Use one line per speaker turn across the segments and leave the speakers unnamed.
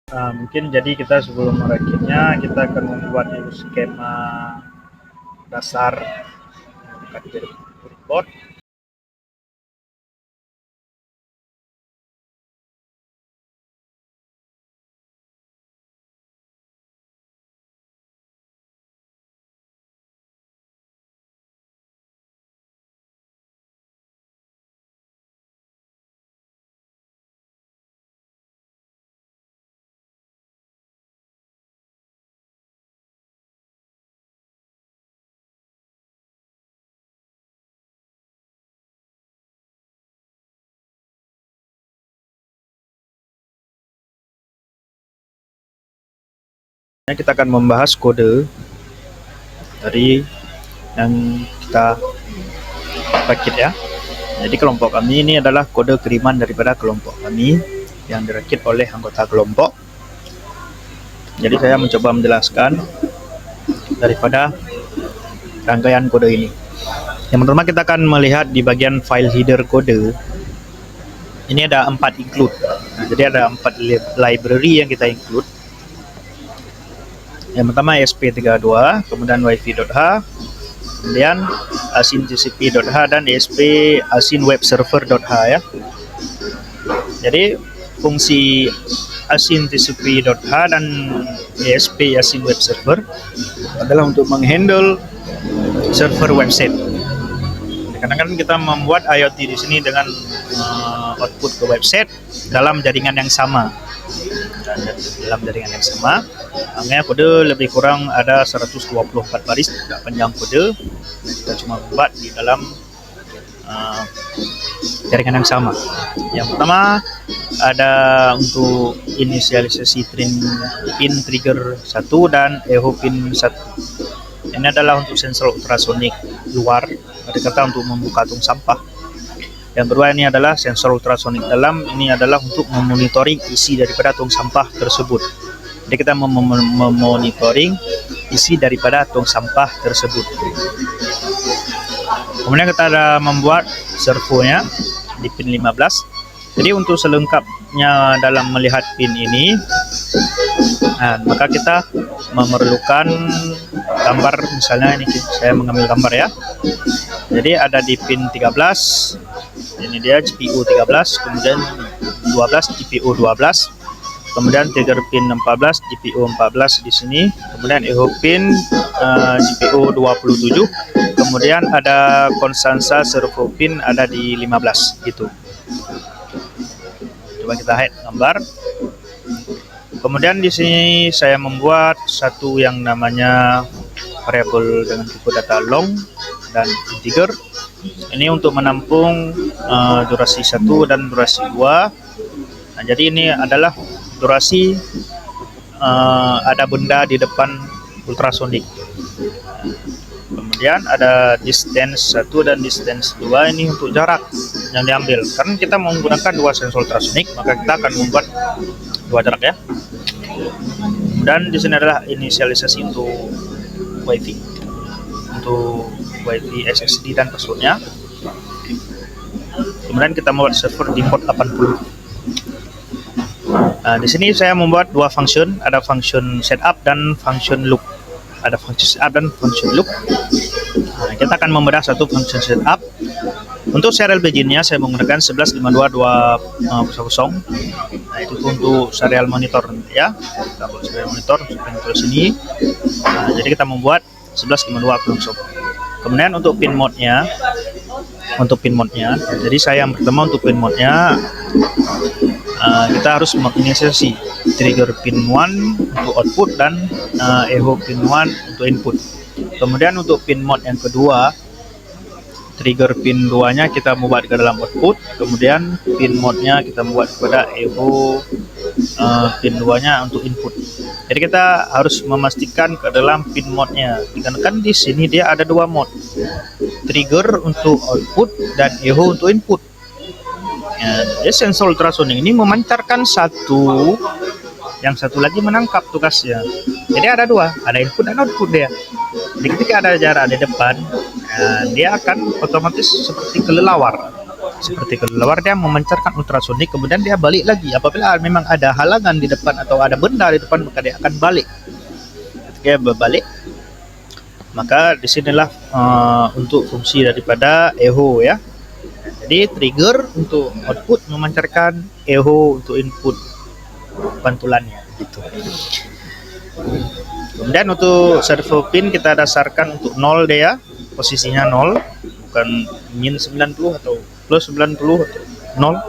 Mungkin jadi kita sebelum merakitnya kita akan membuat dulu skema dasar bukan dari board. Kita akan membahas kode dari yang kita rakit ya. Jadi kelompok kami ini adalah kode kiriman daripada kelompok kami yang dirakit oleh anggota kelompok. Jadi saya mencoba menjelaskan daripada rangkaian kode ini. Yang pertama kita akan melihat di bagian file header kode. Ini ada 4 include. Jadi ada 4 library yang kita include. Yang pertama ESP32, kemudian wifi.h, kemudian asynTCP.h dan ESP asynWebServer.h ya. Jadi fungsi asynTCP.h dan ESP asynWebServer adalah untuk menghandle server website. Karena kan kita membuat IoT di sini dengan output ke website dalam jaringan yang sama. Dalam jaringan yang sama, makanya kode lebih kurang ada 124 baris, tidak panjang kode. Kita cuma buat di dalam jaringan yang sama. Yang pertama ada untuk inisialisasi pin trigger 1 dan echo pin 1. Ini adalah untuk sensor ultrasonik luar, ada kata untuk membuka tong sampah. Yang kedua ini adalah sensor ultrasonik dalam, ini adalah untuk memonitoring isi daripada tong sampah tersebut. Jadi kita memonitoring isi daripada tong sampah tersebut. Kemudian kita ada membuat servonya di pin 15. Jadi untuk selengkapnya dalam melihat pin ini, maka kita memerlukan gambar. Misalnya ini saya mengambil gambar ya. Jadi ada di pin 13, ini dia GPU 13, kemudian 12 GPU 12, kemudian trigger pin 14 GPU 14 di sini, kemudian echo pin GPU 27, kemudian ada Constanza servo pin ada di 15 gitu. Coba kita hide gambar. Kemudian di sini saya membuat satu yang namanya variabel dengan tipe data long dan integer. Ini untuk menampung durasi 1 dan durasi 2. Nah, jadi ini adalah durasi ada benda di depan ultrasonik. Kemudian ada distance 1 dan distance 2, ini untuk jarak yang diambil. Karena kita menggunakan 2 sensor ultrasonik, maka kita akan membuat 2 jarak ya. Dan di sini adalah inisialisasi untuk wifi, untuk wifi SSD dan passwordnya. Kemudian kita membuat server di port 80. Di sini saya membuat 2 function, ada function setup dan function loop. Ada function setup dan function loop. Kita akan membedah satu function setup. Untuk serial begin-nya saya menggunakan 1152.2.0. Nah, itu untuk serial monitor ya. Kita buat serial monitor ke sini. Jadi kita membuat 11.52.0. Kemudian untuk pin mode-nya, jadi saya yang pertama untuk pin mode-nya kita harus menginisiasi trigger pin 1 untuk output dan echo pin 1 untuk input. Kemudian untuk pin mode yang kedua, trigger pin 2-nya kita membuat ke dalam output, kemudian pin mode-nya kita membuat kepada echo pin 2-nya untuk input. Jadi kita harus memastikan ke dalam pin mode-nya. Kan di sini dia ada 2 mode. Trigger untuk output dan echo untuk input. Ya, sensor ultrasonik ini memancarkan satu, yang satu lagi menangkap tugasnya. Jadi ada 2, ada input dan output dia. Jadi ketika ada jarak di depan, dia akan otomatis seperti kelelawar. seperti keluar, dia memancarkan ultrasonik, kemudian dia balik lagi. Apabila memang ada halangan di depan atau ada benda di depan, maka dia akan balik. Ketika dia berbalik, maka disinilah untuk fungsi daripada echo ya. Jadi trigger untuk output memancarkan, echo untuk input pantulannya gitu. Kemudian untuk servo pin kita dasarkan untuk 0 dia, posisinya 0, bukan min 90 atau plus 90 atau 0,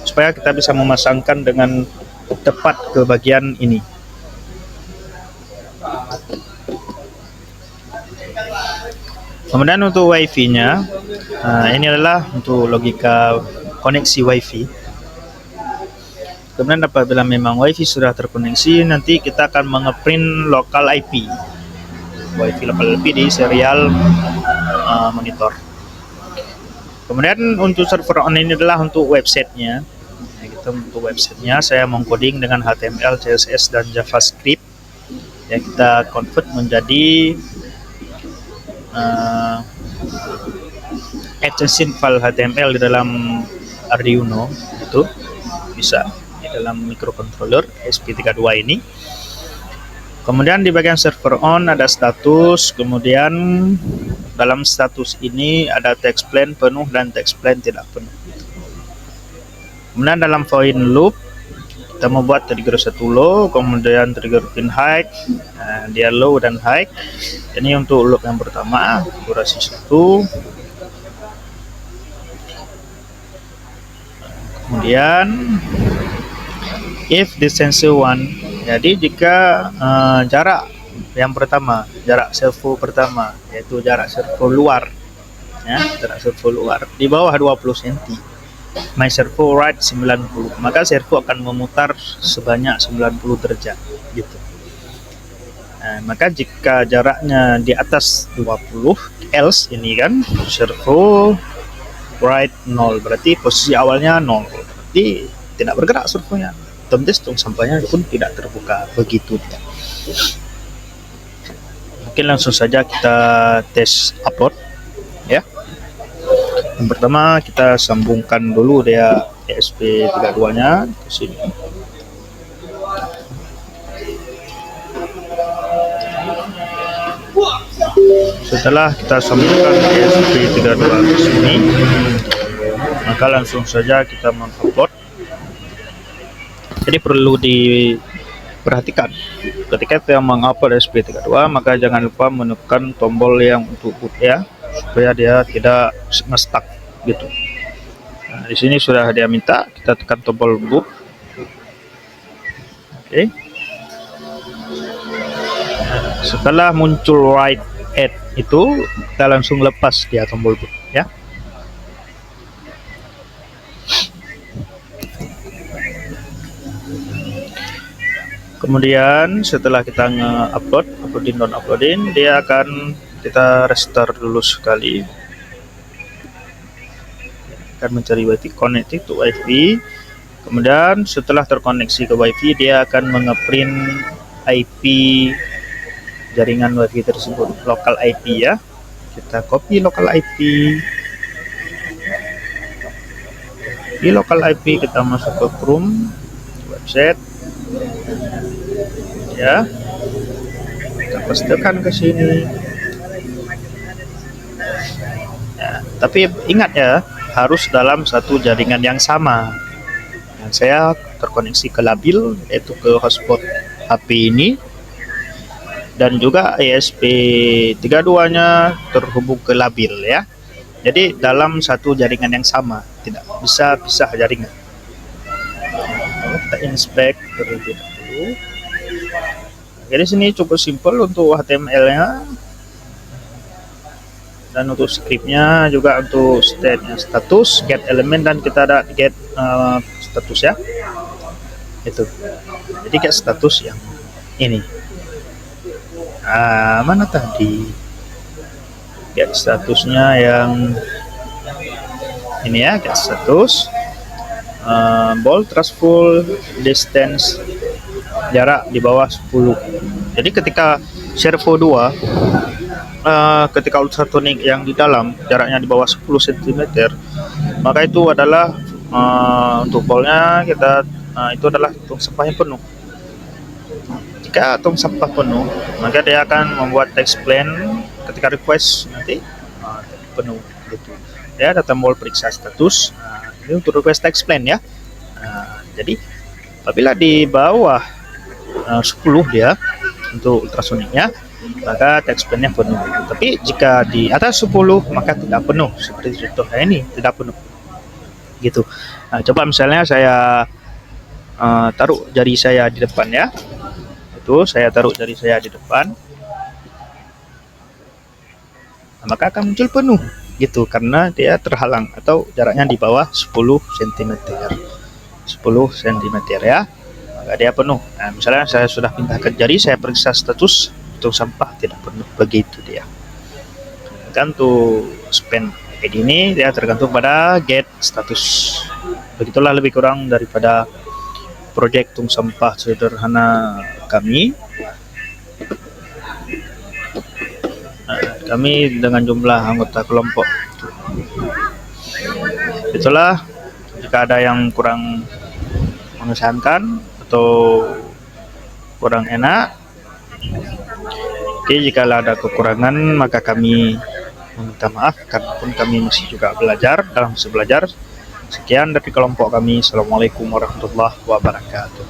supaya kita bisa memasangkan dengan tepat ke bagian ini. Kemudian untuk wifi-nya, ini adalah untuk logika koneksi wifi. Kemudian apabila memang wifi sudah terkoneksi, nanti kita akan mengeprint local IP, wifi local IP di serial monitor. Kemudian untuk server on ini adalah untuk websitenya. Untuk websitenya saya mengcoding dengan HTML, CSS dan JavaScript. Ya, kita convert menjadi extension file HTML di dalam Arduino, itu bisa di dalam microcontroller ESP32 ini. Kemudian di bagian server on ada status, kemudian dalam status ini ada text plain penuh dan text plain tidak penuh. Kemudian dalam void loop kita membuat trigger 1 low, kemudian trigger pin high, dia low dan high. Ini untuk loop yang pertama, durasi 1. Kemudian if distance 1, jadi jika jarak yang pertama, jarak servo pertama, yaitu jarak servo luar ya, jarak servo luar di bawah 20 cm, my servo right 90, maka servo akan memutar sebanyak 90 derajat gitu. Maka jika jaraknya di atas 20, else ini kan servo right 0, berarti posisi awalnya 0, berarti tidak bergerak servonya, otomatis tong sampahnya pun tidak terbuka, begitu. Mungkin langsung saja kita tes upload ya. Yang pertama kita sambungkan dulu dia ESP32 nya ke sini. Setelah kita sambungkan ESP32 ke sini, maka langsung saja kita mengupload. Jadi perlu diperhatikan ketika kita mengupload ESP32, maka jangan lupa menekan tombol yang untuk boot ya, supaya dia tidak nge-stuck gitu. Nah, di sini sudah dia minta kita tekan tombol boot. Oke. Setelah muncul right add itu, kita langsung lepas dia tombol boot ya. Kemudian setelah kita nge-upload, uploadin, dia akan kita restart dulu sekali. Akan mencari wifi, connected to wifi. Kemudian setelah terkoneksi ke wifi, dia akan mengeprint IP jaringan wifi tersebut, local IP ya. Kita copy local IP. Di local IP kita masuk ke Chrome website ya, kita pastekan ke sini ya, tapi ingat ya, harus dalam satu jaringan yang sama. Nah, saya terkoneksi ke labil, yaitu ke hotspot HP ini, dan juga ESP32 nya terhubung ke labil ya. Jadi dalam satu jaringan yang sama, tidak bisa pisah jaringan. Kita inspect terlebih dahulu. Jadi sini cukup simpel untuk HTML-nya, dan untuk script-nya juga untuk state-nya, status, get element, dan kita ada get status ya. Itu. Jadi get status yang ini. Mana tadi? Get statusnya yang ini ya, get status. Bold, trustful, distance, jarak di bawah 10. Jadi ketika servo 2, ketika ultrasonic yang di dalam jaraknya di bawah 10 cm, maka itu adalah untuk bolnya kita itu adalah tong sampah yang penuh. Jika tong sampah penuh, maka dia akan membuat text plan ketika request nanti penuh gitu. Dia datang tombol periksa status. Ini untuk request text plan ya. Jadi apabila di bawah 10 dia untuk ultrasoniknya, maka text plan-nya penuh. Tapi jika di atas 10 maka tidak penuh. Seperti contohnya ini tidak penuh. Gitu. Coba misalnya saya taruh jari saya di depan ya. Itu saya taruh jari saya di depan. Maka akan muncul penuh gitu karena dia terhalang atau jaraknya di bawah 10 cm. 10 cm ya. Maka dia penuh. Misalnya saya sudah pindahkan jari, saya periksa status untuk sampah tidak penuh, begitu dia. Dan untuk span ID ini dia tergantung pada get status. Begitulah lebih kurang daripada proyek tong sampah sederhana kami. Kami dengan jumlah anggota kelompok. Itulah, jika ada yang kurang mengesankan atau kurang enak, oke, jika ada kekurangan maka kami meminta maaf karena pun kami masih juga belajar dalam masa belajar. Sekian dari kelompok kami. Assalamualaikum warahmatullahi wabarakatuh.